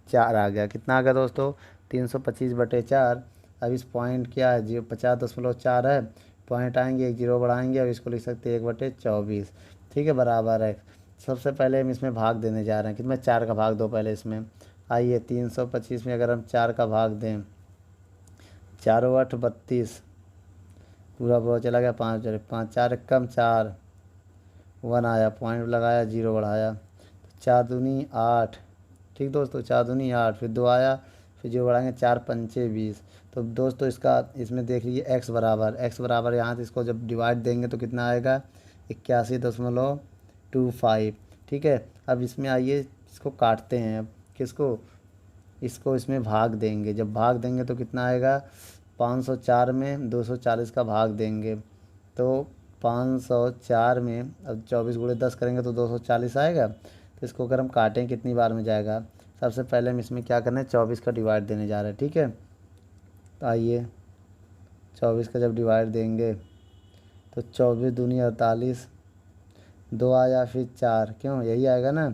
4 आ गया। कितना आ गया दोस्तों, 325 बटे 4। अब इस पॉइंट क्या है, 50.4 है, पॉइंट आएंगे, एक जीरो बढ़ाएंगे, अब इसको लिख सकते हैं 1/24, ठीक है, बराबर है। सबसे पहले हम इसमें भाग देने जा रहे हैं, कितना, 4 का भाग दो पहले इसमें। आइए 325 में अगर हम 4 का भाग दें, 4 8 32, पूरा पूरा चला गया, 5 5 4 कम 4, 1 आया, पॉइंट लगाया, जीरो बढ़ाया, तो 4 दूनी 8, ठीक दोस्तों, 4 दूनी 8, फिर 2 आया, फिर जीरो बढ़ाएंगे, 4 पंचे 20। तो दोस्तों इसका इसमें देख लीजिए एक्स बराबर यहाँ से इसको जब डिवाइड देंगे तो कितना आएगा, 81.25, ठीक है। अब इसमें आइए इसको काटते हैं, अब किसको, इसको इसमें भाग देंगे, जब भाग देंगे तो कितना आएगा, 504 में 240 का भाग देंगे, तो 504 में अब 24 गुणे 10 करेंगे तो 240 आएगा। तो इसको अगर हम काटें कितनी बार में जाएगा, सबसे पहले हम इसमें क्या करना है, 24 का डिवाइड देने जा रहे हैं, ठीक है। तो आइए 24 का जब डिवाइड देंगे तो 24 दूनी 48, 2 आया, फिर 4, क्यों यही आएगा ना,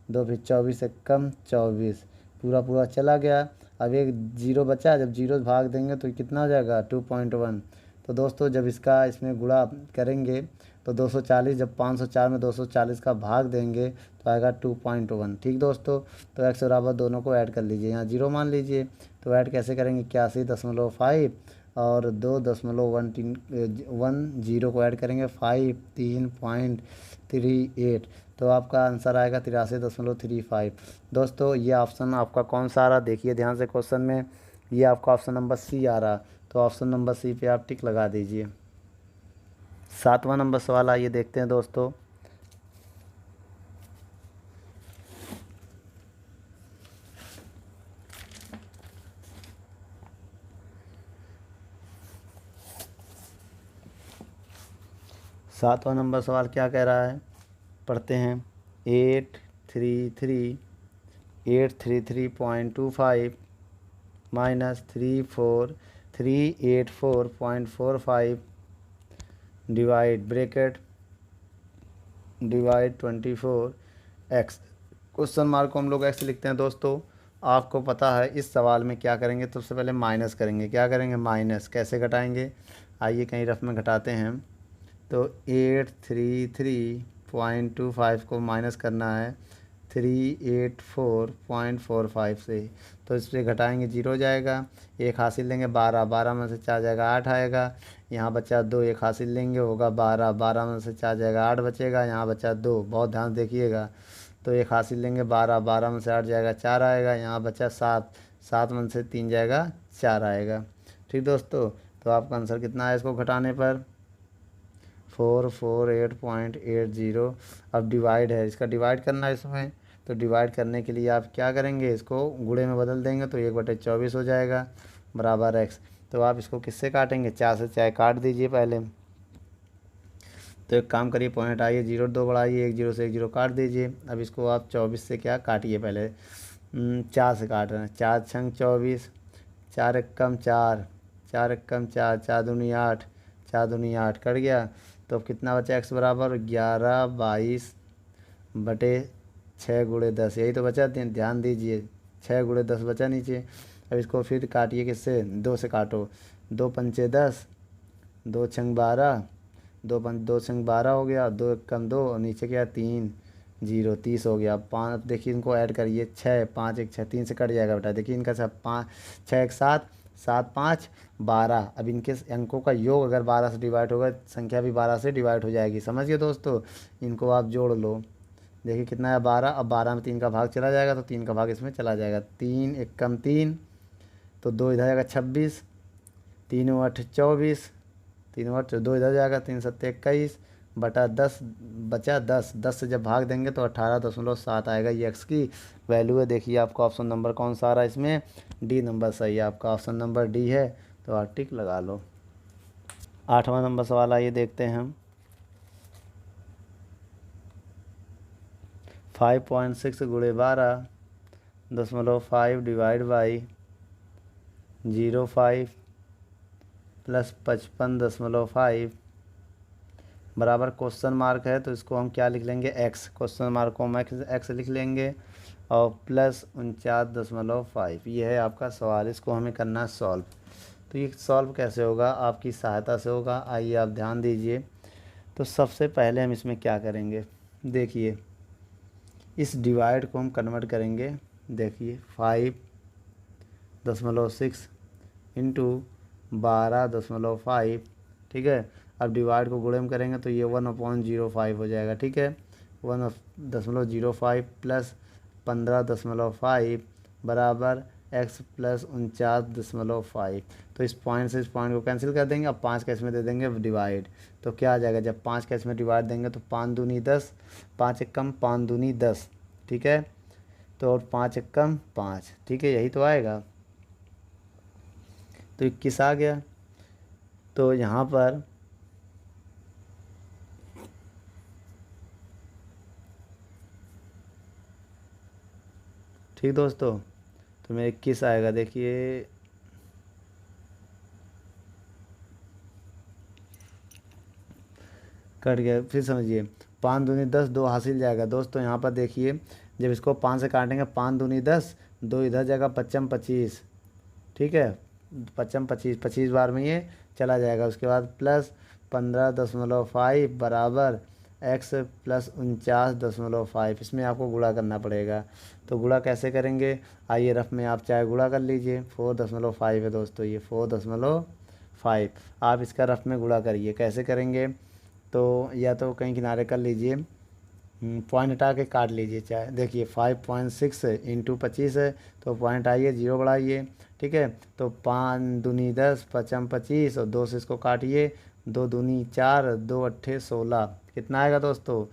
2 फिर 24 से कम 24, पूरा पूरा चला गया। अब एक जीरो बचा, जब जीरो भाग देंगे तो कितना हो जाएगा, 2.1। तो दोस्तों जब इसका इसमें गुणा करेंगे तो 240, जब 504 में 240 का भाग देंगे तो आएगा 2.1, ठीक दोस्तों। तो एक्स बराबर दोनों को ऐड कर लीजिए, यहाँ जीरो मान लीजिए, तो ऐड कैसे करेंगे, 81.5 और 2.1 को ऐड करेंगे, 5 3.38, तो आपका आंसर आएगा 83.35। दोस्तों ये ऑप्शन आपका कौन सा आ रहा, देखिए ध्यान से क्वेश्चन में, ये आपका ऑप्शन नंबर सी आ रहा, तो ऑप्शन नंबर सी पे आप टिक लगा दीजिए। 7वां नंबर सवाल आइए देखते हैं दोस्तों। सातवां नंबर सवाल क्या कह रहा है, पढ़ते हैं। 833.25 minus 34384.45 divide bracket divide 24x, question mark को हम लोग x लिखते हैं दोस्तों। आपको पता है इस सवाल में क्या करेंगे, तो सबसे पहले माइनस करेंगे। क्या करेंगे, माइनस कैसे घटाएंगे, आइए कहीं रफ में घटाते हैं। तो 833.25 को माइनस करना है 384.45 से, तो इससे घटाएंगे, जीरो जाएगा, एक हासिल लेंगे, 12 12 में से 4 जाएगा, 8 आएगा, यहाँ बचा 2, एक हासिल लेंगे, होगा 12 12 में से 4 जाएगा, 8 बचेगा, यहाँ बचा 2, बहुत ध्यान देखिएगा, तो एक हासिल लेंगे, 12 12 में से 8 जाएगा, 4 आएगा, यहाँ बचा 7 7 में से 3 जाएगा, 4 आएगा, ठीक दोस्तों। तो आपका आंसर कितना है इसको घटाने पर, 448.80। अब डिवाइड है, इसका डिवाइड करना है इसमें, तो डिवाइड करने के लिए आप क्या करेंगे, इसको गुणे में बदल देंगे तो 1/24 हो जाएगा बराबर एक्स। तो आप इसको किससे काटेंगे, 4 से चाहे काट दीजिए पहले। तो एक काम करिए, पॉइंट आइए, 0 2 बढ़ाइए, 1 0 से 1 0 काट दीजिए। अब इसको आप 24 से क्या काटिए, पहले 4 से काट रहे हैं, 4 छंग 24, 4 एकम 4, 4 एकम 4, 4 दूनी 8, 4 दूनी 8 कट गया। तो अब कितना बचा, एक्स बराबर 11/22/6 × 10, यही तो बचा, ध्यान दीजिए 6 × 10 बचा नीचे। अब इसको फिर काटिए किससे, 2 से काटो, 2 पंचे 10, 2 छंग 12, 2 छंग 12 हो गया, 2 एकम 2 और नीचे क्या 3 0 30 हो गया। 5 देखिए इनको ऐड करिए, 6 5 1 6, 3 से कट जाएगा बेटा, देखिए इनका सब 5 6 1 7 7 5 12। अब इनके अंकों का योग अगर 12 से डिवाइड होगा, संख्या भी 12 से डिवाइड हो जाएगी, समझ गए दोस्तों। इनको आप जोड़ लो, देखिए कितना है 12। अब 12 में 3 का भाग चला जाएगा तो 3 का भाग इसमें चला जाएगा, 3 एकम 3, तो 2 इधर जाएगा 26, 3 8 24, 3 8 2 इधर जाएगा, 3 7 21 बटा 10 बचा 10, 10 से जब भाग देंगे तो 18.7 आएगा, ये एक्स की वैल्यू है। देखिए आपका ऑप्शन नंबर कौन सा आ रहा है इसमें, डी नंबर सही है, आपका ऑप्शन नंबर डी है, तो आप टिक लगा लो। 8वां नंबर सवाल आइए देखते हैं हम। 5.6 × 12.5 डिवाइड बाई 0.5 प्लस 55.5 बराबर क्वेश्चन मार्क है, तो इसको हम क्या लिख लेंगे, एक्स, क्वेश्चन मार्क को हम एक्स लिख लेंगे और प्लस 49.5, ये है आपका सवाल। इसको हमें करना है सॉल्व। तो ये सॉल्व कैसे होगा, आपकी सहायता से होगा, आइए आप ध्यान दीजिए। तो सबसे पहले हम इसमें क्या करेंगे, देखिए इस डिवाइड को हम कन्वर्ट करेंगे, देखिए 5.6 इंटू 12.5, ठीक है। अब डिवाइड को गुणे में करेंगे तो ये 1/05 हो जाएगा, ठीक है। 1.05 प्लस 15.5 बराबर एक्स प्लस 49.5। तो इस पॉइंट से इस पॉइंट को कैंसिल कर देंगे, अब 5 का इसमें दे देंगे डिवाइड, तो क्या आ जाएगा, जब 5 का इसमें डिवाइड देंगे तो 5 दूनी 10, 5 एकम 5 दूनी 10, ठीक है। तो और 5 एकम 5, ठीक है, यही तो आएगा। तो 21 आ गया। तो यहाँ पर ठीक दोस्तों, तो मेरे 21 आएगा, देखिए कट गया, फिर समझिए 5 दूनी 10, 2 हासिल जाएगा दोस्तों। यहाँ पर देखिए जब इसको 5 से काटेंगे, 5 दूनी 10, 2 इधर जाएगा, 55 25, ठीक है, 55 25, 25 बार में ये चला जाएगा। उसके बाद प्लस 15.5 बराबर एक्स प्लस 49.5, इसमें आपको गुणा करना पड़ेगा। तो गुणा कैसे करेंगे, आइए रफ में आप चाहे गुणा कर लीजिए, 4.5 है दोस्तों, ये 4.5, आप इसका रफ में गुणा करिए। कैसे करेंगे, तो या तो कहीं किनारे कर लीजिए, पॉइंट हटा के काट लीजिए चाहे, देखिए 5.6 इंटू 25 है, तो पॉइंट आइए 0 बढ़ाइए, ठीक है। तो 5 दूनी 10, 55 25 और 2 से इसको काटिए, 2 दूनी 4, 2 अट्ठे 16, कितना आएगा दोस्तों,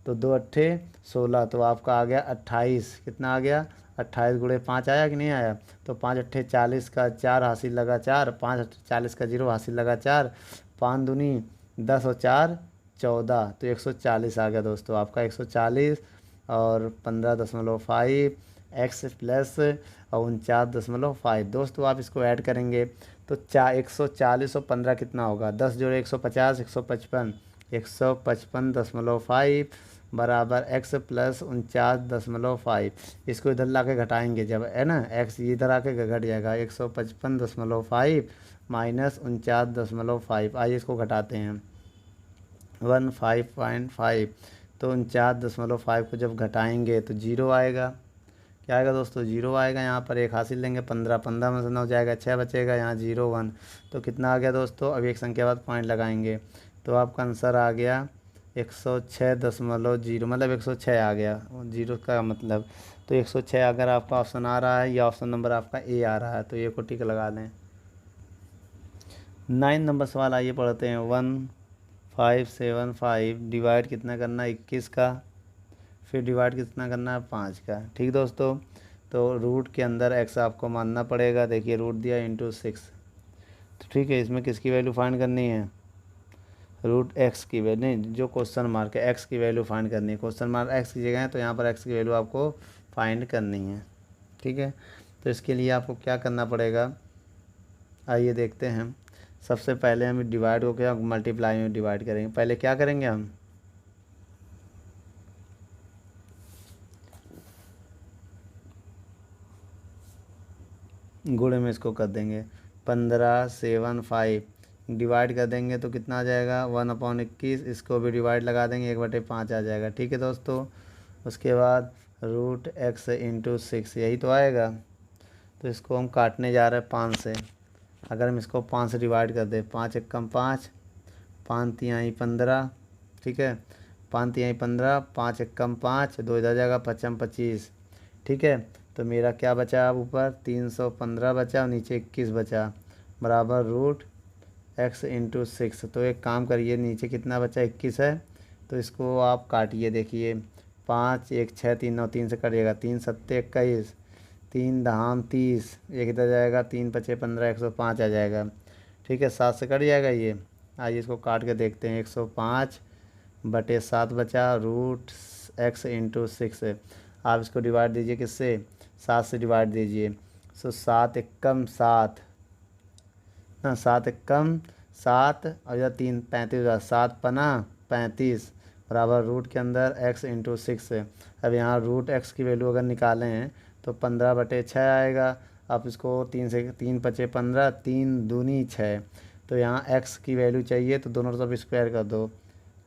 तो 2 अट्ठे 16, तो आपका आ गया 28, कितना आ गया 28 × 5 आया कि नहीं आया। तो 5 अट्ठे 40 का 4 हासिल लगा 4, 5 अट्ठे 40 का 0 हासिल लगा 4, 5 दूनी 10 और 4 14, तो 140 आ गया दोस्तों आपका 140 और 15.5 एक्स प्लस और 49.5। दोस्तों आप इसको ऐड करेंगे तो 140 और 15 कितना होगा, 10 जोड़े 150, 155, 155.5 बराबर एक्स प्लस 49.5। इसको इधर ला के घटाएँगे जब, है ना, एक्स इधर आके घट जाएगा, 155.5 माइनस 49.5। आइए इसको घटाते हैं, 15.5, तो 49.5 को जब घटाएंगे तो 0 आएगा, क्या आएगा दोस्तों, 0 आएगा। यहाँ पर एक हासिल लेंगे 15, 15 में से 9 जाएगा, 6 बचेगा, यहाँ 0 1, तो कितना आ गया दोस्तों। अब एक संख्या बाद पॉइंट लगाएंगे तो आपका आंसर आ गया 106.0, मतलब 106 आ गया, 0 का मतलब। तो 106 अगर आपका ऑप्शन आ रहा है या ऑप्शन नंबर आपका ए आ रहा है तो ये को टिक लगा लें। 9 नंबर सवाल आइए पढ़ते हैं। 575 डिवाइड कितना करना है 21 का, फिर डिवाइड कितना करना है 5 का। ठीक दोस्तों, तो रूट के अंदर x आपको मानना पड़ेगा। देखिए रूट दिया इंटू 6, तो ठीक है, इसमें किसकी वैल्यू फाइंड करनी है, रूट x की वैल्यू, नहीं जो क्वेश्चन मार्क है x की वैल्यू फाइंड करनी है। क्वेश्चन मार्क x की जगह है तो यहाँ पर x की वैल्यू आपको फाइंड करनी है। ठीक है, तो इसके लिए आपको क्या करना पड़ेगा, आइए देखते हैं। सबसे पहले हम डिवाइड को क्या मल्टीप्लाई में डिवाइड करेंगे। पहले क्या करेंगे, हम गुणे में इसको कर देंगे। 1575 डिवाइड कर देंगे तो कितना आ जाएगा 1/21। इसको भी डिवाइड लगा देंगे, 1/5 आ जाएगा। ठीक है दोस्तों, उसके बाद रूट x इंटू 6 यही तो आएगा। तो इसको हम काटने जा रहे हैं 5 से। अगर हम इसको 5 से डिवाइड कर दें, 5 एकम 5, 5 तिहाई 15, ठीक है, 5 तिहाई 15, 5 एकम 5, 2 इधर जाएगा, 5 25। ठीक है, तो मेरा क्या बचा अब ऊपर 315 बचा और नीचे 21 बचा, बराबर रूट x इंटू 6। तो एक काम करिए, नीचे कितना बचा 21 है, तो इसको आप काटिए। देखिए 5 1 6 3 9, 3 से कटिएगा, 3 सत्ते 21, 3 दहाम 30, एक इधर जाएगा, 3 पचे 15, 105 आ जाएगा। ठीक है, 7 से कट जाएगा ये। आइए इसको काट के देखते हैं। 105/7 बचा, रूट x इंटू 6 है। आप इसको डिवाइड दीजिए किससे, 7 से डिवाइड दीजिए। सो 7 एकम 7 ना, 7 एकम 7 और या 3 35, 7 पना 35, बराबर रूट के अंदर x इंटू 6 है। अब यहाँ रूट x की वैल्यू अगर निकालें हैं तो 15/6 आएगा। आप इसको 3 से 3 पचे 15, 3 दूनी 6, तो यहाँ x की वैल्यू चाहिए तो दोनों तरफ स्क्वायर कर दो।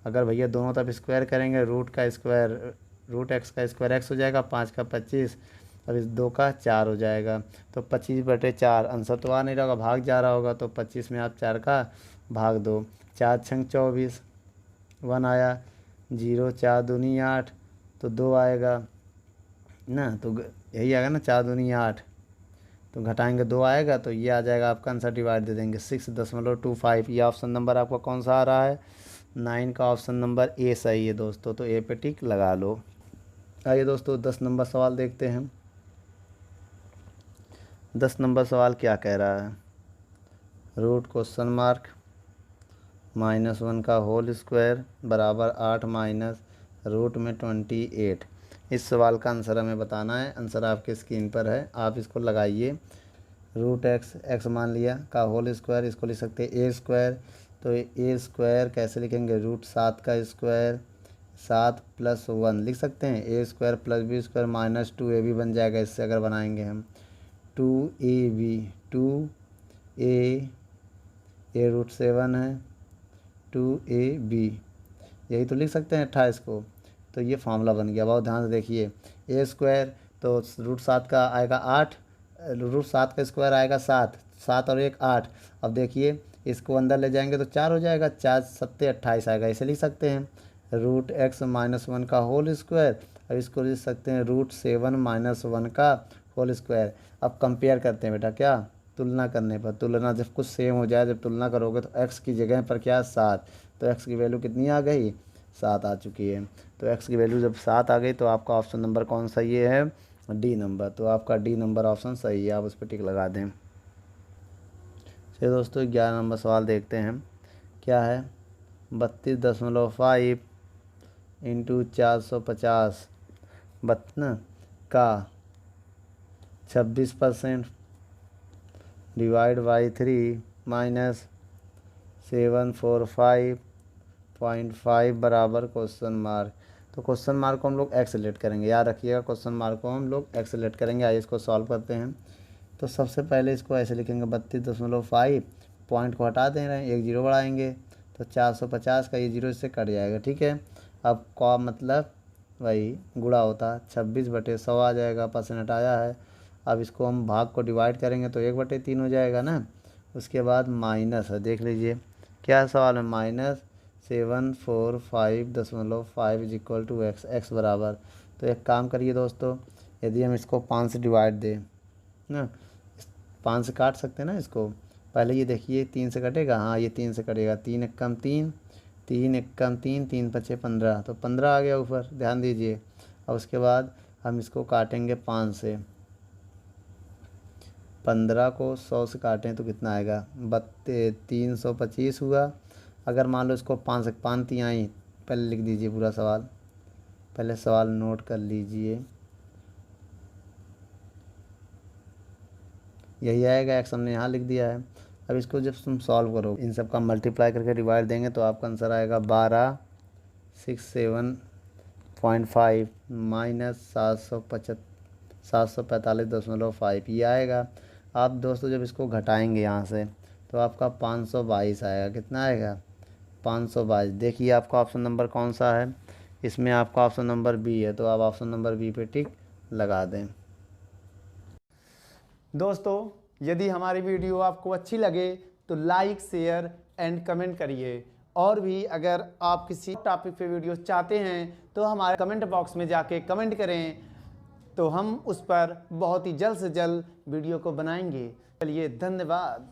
अगर भैया दोनों तरफ स्क्वायर करेंगे, रूट का स्क्वायर रूट x का स्क्वायर x हो जाएगा, 5 का 25, अब इस 2 का 4 हो जाएगा। तो 25/4 आंसर तो आ नहीं रहा होगा, भाग जा रहा होगा, तो 25 में आप 4 का भाग दो, 4 छंग 24, 1 आया, 0 4 दूनी 8, तो 2 आएगा ना, तो यही आएगा ना, 4 दूनी 8, तो घटाएंगे 2 आएगा, तो ये आ जाएगा आपका आंसर। डिवाइड दे देंगे 6.25। ये ऑप्शन नंबर आपका कौन सा आ रहा है, 9 का ऑप्शन नंबर ए सही है दोस्तों, तो ए पे टिक लगा लो। आइए दोस्तों 10 नंबर सवाल देखते हैं। 10 नंबर सवाल क्या कह रहा है, रूट क्वेश्चन मार्क -1 का होल स्क्वायर बराबर 8 माइनस रूट में 28। इस सवाल का आंसर हमें बताना है। आंसर आपके स्क्रीन पर है, आप इसको लगाइए। रूट x मान लिया का होल स्क्वायर, इसको लिख सकते हैं ए स्क्वायर। तो ए स्क्वायर कैसे लिखेंगे, रूट 7 का स्क्वायर, 7 + 1 लिख सकते हैं, A square plus B square minus 2ab बन जाएगा। इससे अगर बनाएंगे हम 2ab, 2a रूट 7 है, 2ab यही तो लिख सकते हैं 28 को। तो ये फार्मूला बन गया। बहुत ध्यान से देखिए, ए स्क्वायर तो रूट 7 का आएगा 8, रूट 7 का स्क्वायर आएगा 7, 7 और 1 8। अब देखिए इसको अंदर ले जाएंगे तो 4 हो जाएगा, 4 सत्ते 28 आएगा। इसे लिख सकते हैं रूट x -1 का होल स्क्वायर, अब इसको लिख सकते हैं रूट 7 - 1 का होल स्क्वायर। अब कंपेयर करते हैं बेटा, क्या तुलना करने पर, तुलना जब कुछ सेम हो जाए, जब तुलना करोगे तो x की जगह पर क्या 7, तो x की वैल्यू कितनी आ गई 7 आ चुकी है। तो x की वैल्यू जब 7 आ गई तो आपका ऑप्शन नंबर कौन सा ये है, डी नंबर। तो आपका डी नंबर ऑप्शन सही है, आप उस पर टिक लगा दें। चलिए दोस्तों 11 नंबर सवाल देखते हैं। क्या है, 32.5 इंटू 450 बत्न का 26% डिवाइड बाई 3 माइनस 745.5 बराबर क्वेश्चन मार्क। तो क्वेश्चन मार्क को हम लोग एक्स सेलेक्ट करेंगे, याद रखिएगा क्वेश्चन मार्क को हम लोग एक्स सेलेक्ट करेंगे। आइए इसको सॉल्व करते हैं। तो सबसे पहले इसको ऐसे लिखेंगे 32.5, पॉइंट को हटा दे रहे हैं, एक जीरो बढ़ाएंगे तो 450 का ये जीरो इससे कट जाएगा। ठीक है, अब का मतलब वही गुणा होता 26/100 आ जाएगा, परसेंट हटाया है। अब इसको हम भाग को डिवाइड करेंगे तो 1/3 हो जाएगा ना। उसके बाद माइनस है, देख लीजिए क्या सवाल है, -745.5 is equal to x, x बराबर। तो एक काम करिए दोस्तों, यदि हम इसको 5 से डिवाइड दें ना, 5 से काट सकते हैं ना इसको। पहले ये देखिए 3 से कटेगा, हाँ ये 3 से कटेगा, 3 एकम 3, 3 एकम 3, 3 पचे 15, तो 15 आ गया ऊपर, ध्यान दीजिए। और उसके बाद हम इसको काटेंगे 5 से। 15 को 100 से काटें तो कितना आएगा, 325 हुआ। अगर मान लो इसको 5 से 5 तिहाई, पहले लिख दीजिए पूरा सवाल, पहले सवाल नोट कर लीजिए। यही आएगा, एक्स हमने यहाँ लिख दिया है। अब इसको जब तुम सॉल्व करो, इन सब का मल्टीप्लाई करके डिवाइड देंगे तो आपका आंसर आएगा 1267.5 माइनस 745.5 ये आएगा। आप दोस्तों जब इसको घटाएंगे यहाँ से तो आपका 522 आएगा। कितना आएगा, 522। देखिए आपका ऑप्शन नंबर कौन सा है, इसमें आपका ऑप्शन नंबर बी है, तो आप ऑप्शन नंबर बी पे टिक लगा दें। दोस्तों यदि हमारी वीडियो आपको अच्छी लगे तो लाइक, शेयर एंड कमेंट करिए। और भी अगर आप किसी टॉपिक पे वीडियो चाहते हैं तो हमारे कमेंट बॉक्स में जाके कमेंट करें, तो हम उस पर बहुत ही जल्द से जल्द वीडियो को बनाएंगे। चलिए, धन्यवाद।